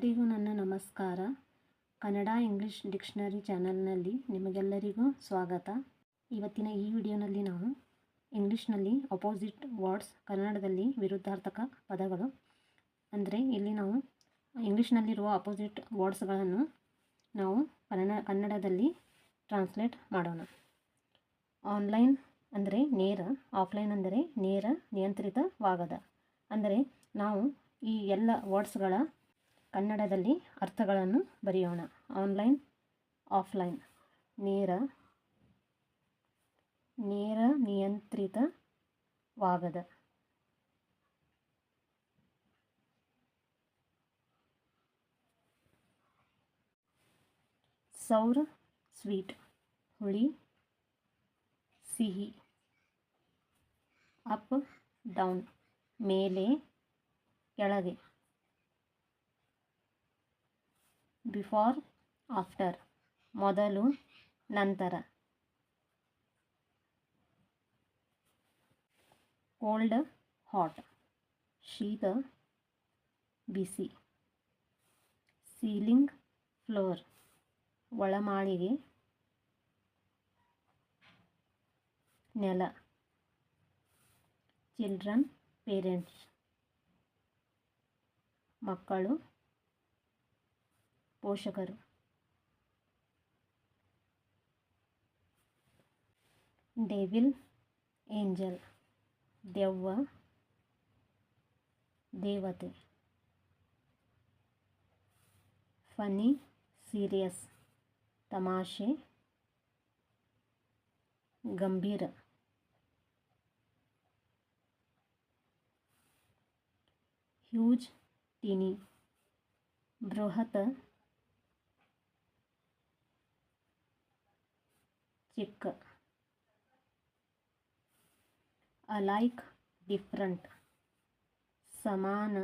ಎಲ್ಲರಿಗೂ ನನ್ನ ನಮಸ್ಕಾರ. ಕನ್ನಡ ಇಂಗ್ಲಿಷ್ ಡಿಕ್ಷನರಿ ಚಾನಲ್ನಲ್ಲಿ ನಿಮಗೆಲ್ಲರಿಗೂ ಸ್ವಾಗತ. ಇವತ್ತಿನ ಈ ವಿಡಿಯೋನಲ್ಲಿ ನಾವು ಇಂಗ್ಲಿಷ್ನಲ್ಲಿ ಅಪೋಸಿಟ್ ವರ್ಡ್ಸ್, ಕನ್ನಡದಲ್ಲಿ ವಿರುದ್ಧಾರ್ಥಕ ಪದಗಳು, ಅಂದರೆ ಇಲ್ಲಿ ನಾವು ಇಂಗ್ಲಿಷ್ನಲ್ಲಿರುವ ಅಪೋಸಿಟ್ ವರ್ಡ್ಸ್ಗಳನ್ನು ನಾವು ಕನ್ನಡದಲ್ಲಿ ಟ್ರಾನ್ಸ್ಲೇಟ್ ಮಾಡೋಣ. ಆನ್ಲೈನ್ ಅಂದರೆ ನೇರ, ಆಫ್ಲೈನ್ ಅಂದರೆ ನೇರ ನಿಯಂತ್ರಿತವಾಗದ. ಅಂದರೆ ನಾವು ಈ ಎಲ್ಲ ವರ್ಡ್ಸ್ಗಳ ಕನ್ನಡದಲ್ಲಿ ಅರ್ಥಗಳನ್ನು ಬರೆಯೋಣ. ಆನ್ಲೈನ್, ಆಫ್ಲೈನ್, ನೇರ ನಿಯಂತ್ರಿತವಾಗದ. ಸೌರ್, ಸ್ವೀಟ್, ಹುಳಿ, ಸಿಹಿ. ಅಪ್, ಡೌನ್, ಮೇಲೆ, ಕೆಳಗೆ. ಬಿಫೋರ್, ಆಫ್ಟರ್, ಮೊದಲು, ನಂತರ. ಕೋಲ್ಡ್, ಹಾಟ್, ಶೀತ, ಬಿಸಿ. ಸೀಲಿಂಗ್, ಫ್ಲೋರ್, ಒಳಮಾಳಿಗೆ, ನೆಲ. ಚಿಲ್ಡ್ರನ್, ಪೇರೆಂಟ್ಸ್, ಮಕ್ಕಳು, ಪೋಷಕರು. ಡೆವಿಲ್, ಏಂಜಲ್, ದೆವ್ವ, ದೇವತೆ. ಫನಿ, ಸೀರಿಯಸ್, ತಮಾಷೆ, ಗಂಭೀರ. ಹ್ಯೂಜ್, ಟೀನಿ, ಬೃಹತ್, ಚಿಕ್ಕ. ಅಲೈಕ್, ಡಿಫ್ರೆಂಟ್, ಸಮಾನ,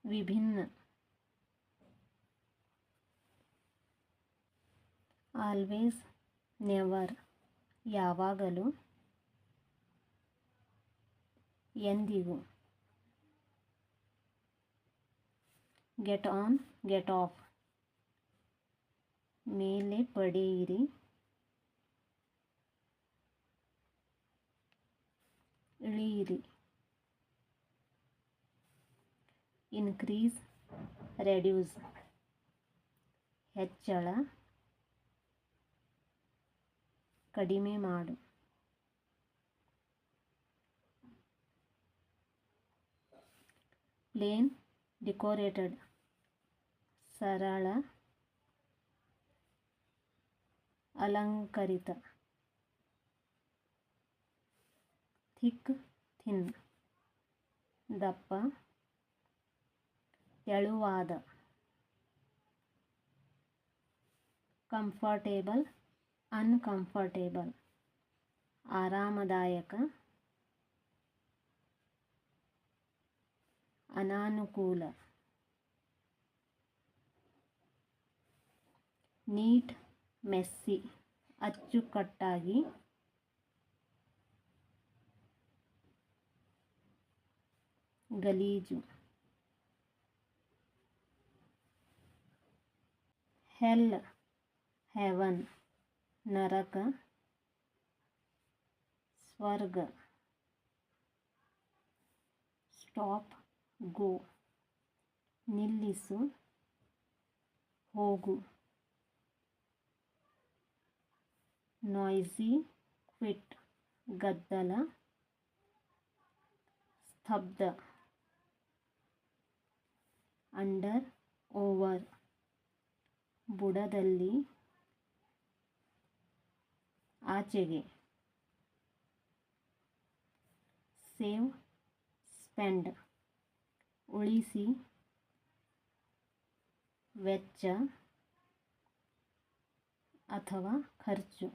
ವಿಭಿನ್ನ. ಆಲ್ವೇಸ್, ನೆವರ್, ಯಾವಾಗಲೂ, ಎಂದಿಗೂ. ಗೆಟ್ ಆನ್, ಗೆಟ್ ಆಫ್, ಮೇಲೆ ಪಡೆಯಿರಿ, ಇಳಿಯಿರಿ. ಇನ್ಕ್ರೀಸ್, ರೆಡ್ಯೂಸ್, ಹೆಚ್ಚಳ, ಕಡಿಮೆ ಮಾಡು. ಪ್ಲೇನ್, ಡೆಕೋರೇಟೆಡ್, ಸರಳ, ಅಲಂಕರಿತ. ಥಿಕ್, ಥಿನ್, ದಪ್ಪ, ತೆಳುವಾದ. ಕಂಫರ್ಟೇಬಲ್, ಅನ್ಕಂಫರ್ಟೇಬಲ್, ಆರಾಮದಾಯಕ, ಅನಾನುಕೂಲ. ನೀಟ್, ಮೆಸ್ಸಿ, ಅಚ್ಚುಕಟ್ಟಾಗಿ, ಗಲೀಜು. ಹೆಲ್, ಹೆವನ್, ನರಕ, ಸ್ವರ್ಗ. ಸ್ಟಾಪ್, ಗೋ, ನಿಲ್ಲಿಸು, ಹೋಗು. ನಾಯ್ಸಿ, ಕ್ವಿಟ್, ಗದ್ದಲ, ಸ್ತಬ್ಧ. ಅಂಡರ್, ಓವರ್, ಬುಡದಲ್ಲಿ, ಆಚೆಗೆ. ಸೇವ್, ಸ್ಪೆಂಡ್, ಉಳಿಸಿ, ವೆಚ್ಚ ಅಥವಾ ಖರ್ಚು.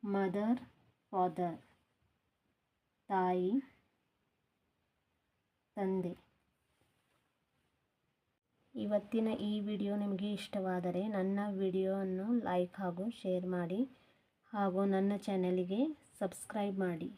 ಮದರ್, ಫಾದರ್, ತಾಯಿ, ತಂದೆ. ಇವತ್ತಿನ ಈ ವಿಡಿಯೋ ನಿಮಗೆ ಇಷ್ಟವಾದರೆ ನನ್ನ ವಿಡಿಯೋವನ್ನು ಲೈಕ್ ಹಾಗೂ ಶೇರ್ ಮಾಡಿ ಹಾಗೂ ನನ್ನ ಚಾನಲಿಗೆ ಸಬ್ಸ್ಕ್ರೈಬ್ ಮಾಡಿ.